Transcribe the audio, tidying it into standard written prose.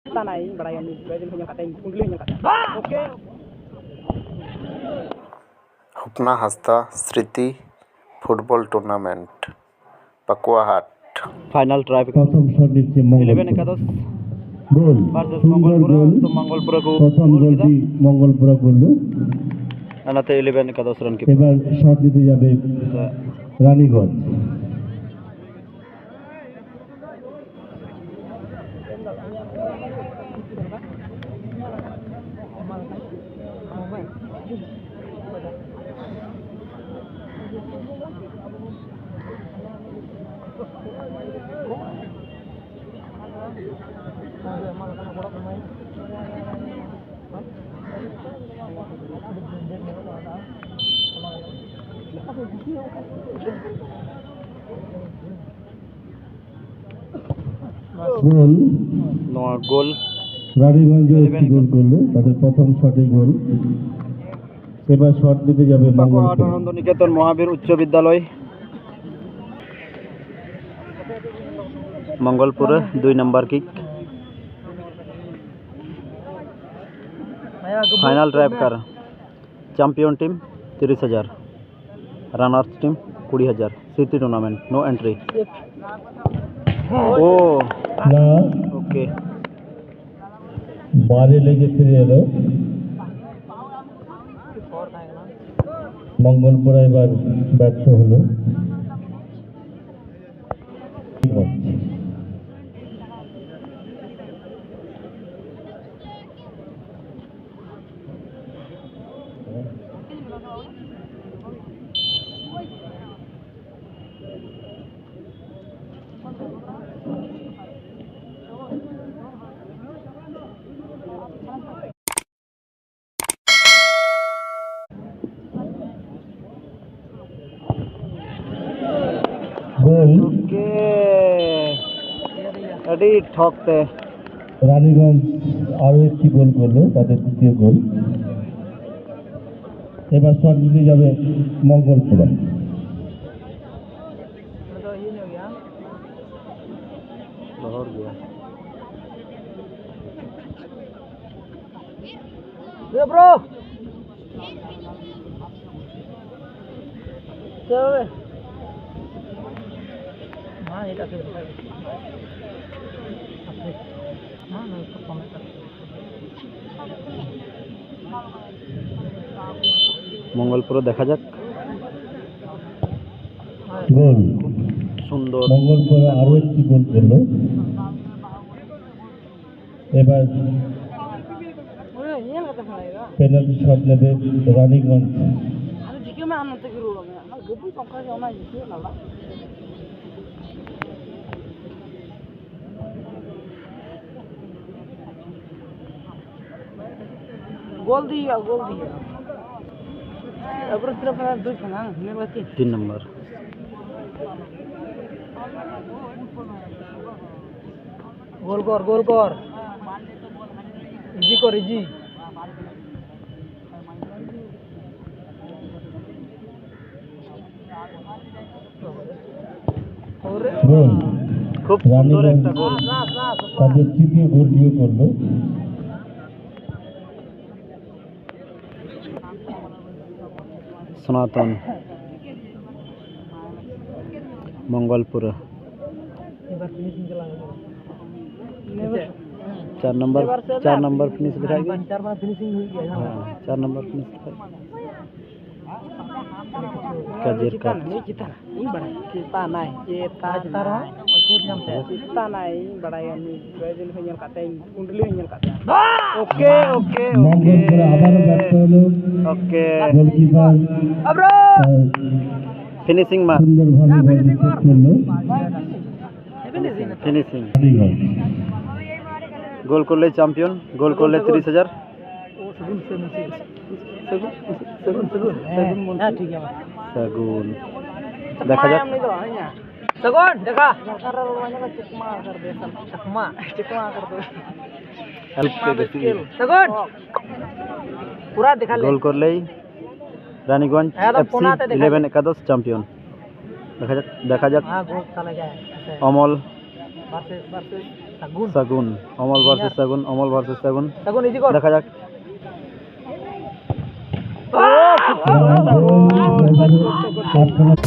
Tanay barayan ni pwede mo yung kateng kundli yung kateng. Okay. Hupna Hasta Sriti Football Tournament Pakuahat Final drive প্রথম shot দিচ্ছে 11 একাদশ গোল versus সুন্দর মঙ্গলপুরা গোল তো মঙ্গলপুরা প্রথম গোলটি মঙ্গলপুরা করলো আনাতে 11 একাদশ রান কি এবার শট দিতে যাবে রানীগঞ্জ গোল গোল রানীগঞ্জ একটি গোল করলো তাদের প্রথম শটে গোল এবার শট দিতে যাবে পাকুয়াহাট আনন্দ নিকেতন মহাবীর উচ্চ বিদ্যালয় মঙ্গলপুরে 2 number kick final drive car champion team 30,000 runners team 20,000 city tournament no entry ও না ওকে বারে লেগে ফিরে এলো মঙ্গলপুরা এবার ব্যর্থ হলো গোল ওকে এডি ঠকতে রানীগঞ্জ আরো একটি গোল করলো তাদের দ্বিতীয় গোল এবার শট দিতে যাবে মঙ্গলপুরা बहुत गया ये ब्रो चल हां এটা কে हां না তো কমেন্ট মঙ্গলপুর দেখা যাক গোল সুন্দর মঙ্গলপুরা আরো একটি গোল করলো এবার পেনাল্টি শট নেবে রানীগঞ্জ गोल दिया अब सिर्फ 2 था ना मेरे पास 3 नंबर गोल कर इजी গোল খুব সুন্দর একটা গোল তাদের তৃতীয় গোলটিও করলো সনাতন मंगलपुर 4 नंबर फिनिश दिखाएगी 4 बार फिनिशिंग हुई है हां 4 नंबर फिनिश कजर का kita naik kita naik barayan ni pwede mo yung kateng kundli yung kateng oke Mangalpura আবারও ব্যর্থ হলো oke goalkeeper abro finishing ma সুন্দরভাবে বল সেট করলো finishing রানীগঞ্জ গোল করলে চ্যাম্পিয়ন গোল করলে 30,000 सगुन हां ठीक है सगुन देखा जाए सगुन देखा चकमा कर दे चकमा कर दो हेल्प के देती सगुन पूरा दिखा ले गोल कर ले रानीगंज एफसी 11 एकादश चैंपियन देखा जाए हां गोल चला गया Amal versus Sagun. Sagun, Amal versus Sagun, Amal versus Sagun. Sagun easy কর। দেখা যাক। তাৎক্ষণিক